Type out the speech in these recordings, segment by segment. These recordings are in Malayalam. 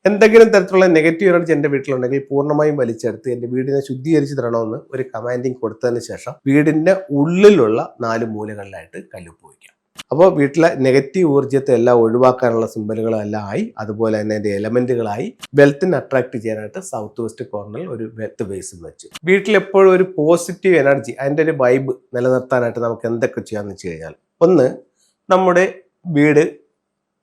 എന്തെങ്കിലും തരത്തിലുള്ള നെഗറ്റീവ് എനർജി എൻ്റെ വീട്ടിലുണ്ടെങ്കിൽ പൂർണ്ണമായും വലിച്ചെടുത്ത് എൻ്റെ വീടിനെ ശുദ്ധീകരിച്ച് തരണമെന്ന് ഒരു കമാൻഡിങ് കൊടുത്തതിന് ശേഷം വീടിൻ്റെ ഉള്ളിലുള്ള 4 മൂലകളിലായിട്ട് കല്ലുപ്പ് വയ്ക്കാം. അപ്പോൾ വീട്ടിലെ നെഗറ്റീവ് ഊർജ്ജത്തെ എല്ലാം ഒഴിവാക്കാനുള്ള സിമ്പലുകളെല്ലാം ആയി, അതുപോലെ തന്നെ അതിൻ്റെ എലമെന്റുകളായി. വെൽത്തിനെ അട്രാക്ട് ചെയ്യാനായിട്ട് സൗത്ത് വെസ്റ്റ് കോർണറിൽ ഒരു വെൽത്ത് ബേസും വെച്ച് വീട്ടിൽ എപ്പോഴും ഒരു പോസിറ്റീവ് എനർജി, അതിൻ്റെ ഒരു വൈബ് നിലനിർത്താനായിട്ട് നമുക്ക് എന്തൊക്കെ ചെയ്യാമെന്ന് വെച്ച് കഴിഞ്ഞാൽ, ഒന്ന്, നമ്മുടെ വീട്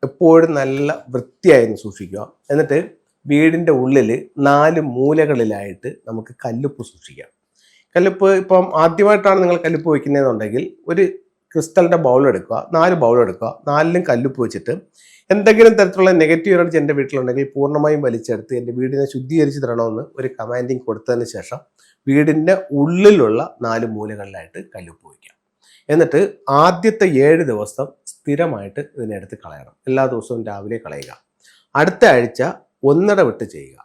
എപ്പോഴും നല്ല വൃത്തിയായി സൂക്ഷിക്കുക. എന്നിട്ട് വീടിൻ്റെ ഉള്ളിൽ 4 മൂലകളിലായിട്ട് നമുക്ക് കല്ലുപ്പ് സൂക്ഷിക്കാം. കല്ലുപ്പ് ഇപ്പം ആദ്യമായിട്ടാണ് നിങ്ങൾ കല്ലുപ്പ് വയ്ക്കുന്നതെന്നുണ്ടെങ്കിൽ ഒരു ക്രിസ്റ്റലിൻ്റെ ബൗൾ എടുക്കുക, 4 ബൗൾ എടുക്കുക, 4ലും കല്ലുപ്പ് വെച്ചിട്ട് എന്തെങ്കിലും തരത്തിലുള്ള നെഗറ്റീവ് എനർജി എൻ്റെ വീട്ടിലുണ്ടെങ്കിൽ പൂർണ്ണമായും വലിച്ചെടുത്ത് എൻ്റെ വീടിനെ ശുദ്ധീകരിച്ച് തരണമെന്ന് ഒരു കമാൻഡിങ് കൊടുത്തതിന് ശേഷം വീടിൻ്റെ ഉള്ളിലുള്ള 4 മൂലകളിലായിട്ട് കല്ലുപ്പ് വയ്ക്കാം. എന്നിട്ട് ആദ്യത്തെ 7 ദിവസം സ്ഥിരമായിട്ട് ഇതിനെടുത്ത് കളയണം. എല്ലാ ദിവസവും രാവിലെ കളയുക. അടുത്ത ആഴ്ച ഒന്നിട വിട്ട് ചെയ്യുക.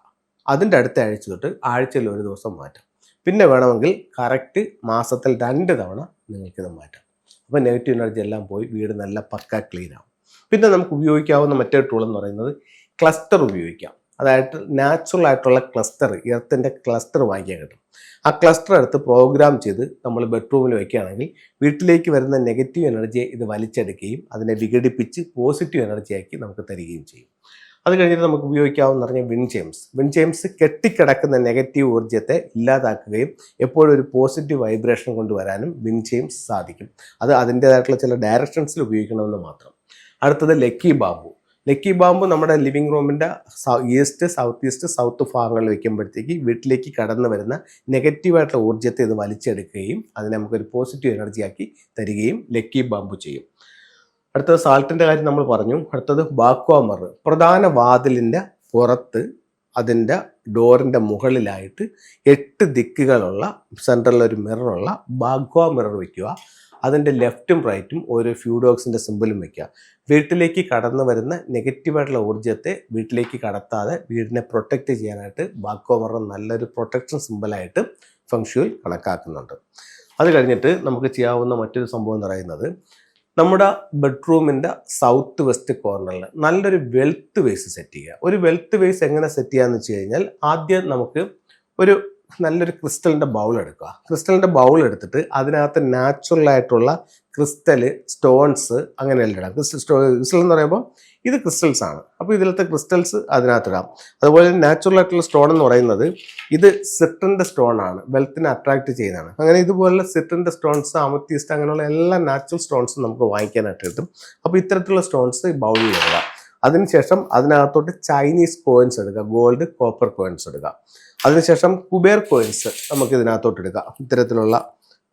അതിൻ്റെ അടുത്ത ആഴ്ച തൊട്ട് ആഴ്ചയിൽ ഒരു ദിവസം മാറ്റാം. പിന്നെ വേണമെങ്കിൽ കറക്റ്റ് മാസത്തിൽ 2 തവണ നിങ്ങൾക്കിത് മാറ്റാം. അപ്പോൾ നെഗറ്റീവ് എനർജി എല്ലാം പോയി വീട് നല്ല പക്ക ക്ലീൻ ആവും. പിന്നെ നമുക്ക് ഉപയോഗിക്കാവുന്ന മറ്റൊരു ടൂൾ എന്ന് പറയുന്നത് ക്ലസ്റ്റർ ഉപയോഗിക്കാം. അതായത് നാച്ചുറൽ ആയിട്ടുള്ള ക്ലസ്റ്റർ, എർത്തിൻ്റെ ക്ലസ്റ്റർ വാങ്ങിക്കാൻ കിട്ടും. ആ ക്ലസ്റ്റർ എടുത്ത് പ്രോഗ്രാം ചെയ്ത് നമ്മൾ ബെഡ്റൂമിൽ വയ്ക്കുകയാണെങ്കിൽ വീട്ടിലേക്ക് വരുന്ന നെഗറ്റീവ് എനർജിയെ ഇത് വലിച്ചെടുക്കുകയും അതിനെ വിഘടിപ്പിച്ച് പോസിറ്റീവ് എനർജിയാക്കി നമുക്ക് തരികയും ചെയ്യും. അത് കഴിഞ്ഞിട്ട് നമുക്ക് ഉപയോഗിക്കാവുന്ന പറഞ്ഞാൽ വിൻഡ് ചെയിംസ് കെട്ടിക്കിടക്കുന്ന നെഗറ്റീവ് ഊർജ്ജത്തെ ഇല്ലാതാക്കുകയും എപ്പോഴും ഒരു പോസിറ്റീവ് വൈബ്രേഷൻ കൊണ്ടുവരാനും വിൻഡ് ചെയിംസ് സാധിക്കും. അത് അതിൻ്റേതായിട്ടുള്ള ചില ഡയറക്ഷൻസിൽ ഉപയോഗിക്കണമെന്ന് മാത്രം. അടുത്തത് ലക്കി ബാമ്പു നമ്മുടെ ലിവിങ് റൂമിൻ്റെ ഈസ്റ്റ്, സൗത്ത് ഈസ്റ്റ്, സൗത്ത് ഭാഗങ്ങളിൽ വയ്ക്കുമ്പോഴത്തേക്ക് വീട്ടിലേക്ക് കടന്നു വരുന്ന നെഗറ്റീവായിട്ടുള്ള ഊർജ്ജത്തെ ഇത് വലിച്ചെടുക്കുകയും അതിനെ നമുക്കൊരു പോസിറ്റീവ് എനർജിയാക്കി തരികയും ലക്കി ബാമ്പു ചെയ്യും. അടുത്തത് സാൾട്ടിൻ്റെ കാര്യം നമ്മൾ പറഞ്ഞു. അടുത്തത് ബാക്വ മിറർ. പ്രധാന വാതിലിൻ്റെ പുറത്ത് അതിൻ്റെ ഡോറിൻ്റെ മുകളിലായിട്ട് 8 ദിക്കുകളുള്ള സെൻട്രലിലൊരു മിററുള്ള ബാക്വ മിറർ വയ്ക്കുക. അതിൻ്റെ ലെഫ്റ്റും റൈറ്റും ഓരോ ഫ്യൂഡോക്സിൻ്റെ സിമ്പിളും വയ്ക്കുക. വീട്ടിലേക്ക് കടന്നു വരുന്ന നെഗറ്റീവായിട്ടുള്ള ഊർജ്ജത്തെ വീട്ടിലേക്ക് കടത്താതെ വീടിനെ പ്രൊട്ടക്റ്റ് ചെയ്യാനായിട്ട് ബാക്വ മിറർ നല്ലൊരു പ്രൊട്ടക്ഷൻ സിമ്പിളായിട്ട് ഫെങ്ഷുയിൽ കണക്കാക്കുന്നുണ്ട്. അത് കഴിഞ്ഞിട്ട് നമുക്ക് ചെയ്യാവുന്ന മറ്റൊരു സംഭവം എന്ന് പറയുന്നത്, നമ്മുടെ ബെഡ്റൂമിൻ്റെ സൗത്ത് വെസ്റ്റ് കോർണറിൽ നല്ലൊരു വെൽത്ത് വേസ് സെറ്റ് ചെയ്യുക. ഒരു വെൽത്ത് വേസ് എങ്ങനെ സെറ്റ് ചെയ്യാന്ന് വെച്ച് കഴിഞ്ഞാൽ, ആദ്യം നമുക്ക് ഒരു നല്ലൊരു ക്രിസ്റ്റലിൻ്റെ ബൗൾ എടുക്കുക. ക്രിസ്റ്റലിൻ്റെ ബൗൾ എടുത്തിട്ട് അതിനകത്ത് നാച്ചുറലായിട്ടുള്ള ക്രിസ്റ്റൽ, സ്റ്റോൺസ് അങ്ങനെയെല്ലാം ഇടാം. ക്രിസ്റ്റൽ എന്ന് പറയുമ്പോൾ ഇത് ക്രിസ്റ്റൽസ് ആണ്. അപ്പോൾ ഇതിലത്തെ ക്രിസ്റ്റൽസ് അതിനകത്തിടാം. അതുപോലെ നാച്ചുറലായിട്ടുള്ള സ്റ്റോൺ എന്ന് പറയുന്നത് ഇത് സിട്രൻ്റെ സ്റ്റോൺ ആണ്, വെൽത്തിനെ അട്രാക്ട് ചെയ്യുന്നതാണ്. അങ്ങനെ ഇതുപോലുള്ള സിട്രൻ്റെ സ്റ്റോൺസ്, അമത്തിസ്റ്റ് അങ്ങനെയുള്ള എല്ലാ നാച്ചുറൽ സ്റ്റോൺസും നമുക്ക് വാങ്ങിക്കാനായിട്ട് കിട്ടും. അപ്പോൾ ഇത്തരത്തിലുള്ള സ്റ്റോൺസ് ഈ ബൗളിൽ ഇടുക. അതിനുശേഷം അതിനകത്തോട്ട് ചൈനീസ് കോയിൻസ് എടുക്കുക, ഗോൾഡ്, കോപ്പർ കോയിൻസ് എടുക്കുക. അതിനുശേഷം കുബേർ കോയിൻസ് നമുക്ക് ഇതിനകത്തോട്ട് എടുക്കുക. ഇത്തരത്തിലുള്ള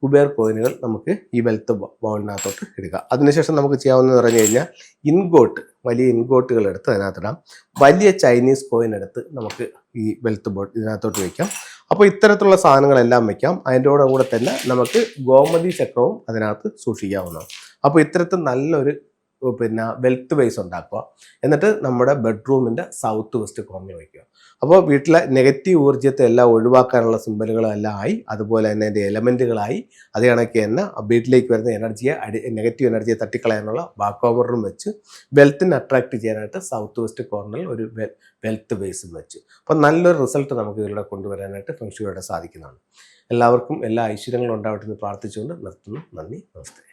കുബേർ കോയിനുകൾ നമുക്ക് ഈ വെൽത്ത് ബൗളിനകത്തോട്ട് എടുക്കുക. അതിനുശേഷം നമുക്ക് ചെയ്യാവുന്നതെന്ന് പറഞ്ഞു കഴിഞ്ഞാൽ വലിയ ഇൻഗോട്ടുകൾ എടുത്ത് അതിനകത്തിടാം. വലിയ ചൈനീസ് കോയിൻ എടുത്ത് നമുക്ക് ഈ വെൽത്ത് ബോൾ ഇതിനകത്തോട്ട് വയ്ക്കാം. അപ്പോൾ ഇത്തരത്തിലുള്ള സാധനങ്ങളെല്ലാം വയ്ക്കാം. അതിൻ്റെ കൂടെ തന്നെ നമുക്ക് ഗോമതി ചക്രവും അതിനകത്ത് സൂക്ഷിക്കാവുന്നതാണ്. അപ്പോൾ ഇത്തരത്തിൽ നല്ലൊരു വെൽത്ത് ബേസ് ഉണ്ടാക്കുക. എന്നിട്ട് നമ്മുടെ ബെഡ്റൂമിൻ്റെ സൗത്ത് വെസ്റ്റ് കോർണറിൽ വയ്ക്കുക. അപ്പോൾ വീട്ടിലെ നെഗറ്റീവ് ഊർജ്ജത്തെ എല്ലാം ഒഴിവാക്കാനുള്ള സിമ്പലുകളെല്ലാം ആയി, അതുപോലെ തന്നെ അതിൻ്റെ എലമെൻറ്റുകളായി. അത് കണക്ക് തന്നെ വീട്ടിലേക്ക് വരുന്ന നെഗറ്റീവ് എനർജിയെ തട്ടിക്കളയാനുള്ള ബാക്വ മിററും വെച്ച് വെൽത്തിനെ അട്രാക്ട് ചെയ്യാനായിട്ട് സൗത്ത് വെസ്റ്റ് കോർണറിൽ ഒരു വെൽത്ത് ബേസും വെച്ച്. അപ്പോൾ നല്ലൊരു റിസൾട്ട് നമുക്ക് ഇതിലൂടെ കൊണ്ടുവരാനായിട്ട് ഫെങ്ഷുയിലൂടെ സാധിക്കുന്നതാണ്. എല്ലാവർക്കും എല്ലാ ഐശ്വര്യങ്ങളും ഉണ്ടാവട്ടെ എന്ന് പ്രാർത്ഥിച്ചുകൊണ്ട് നിർത്തുന്നു. നന്ദി, നമസ്തേ.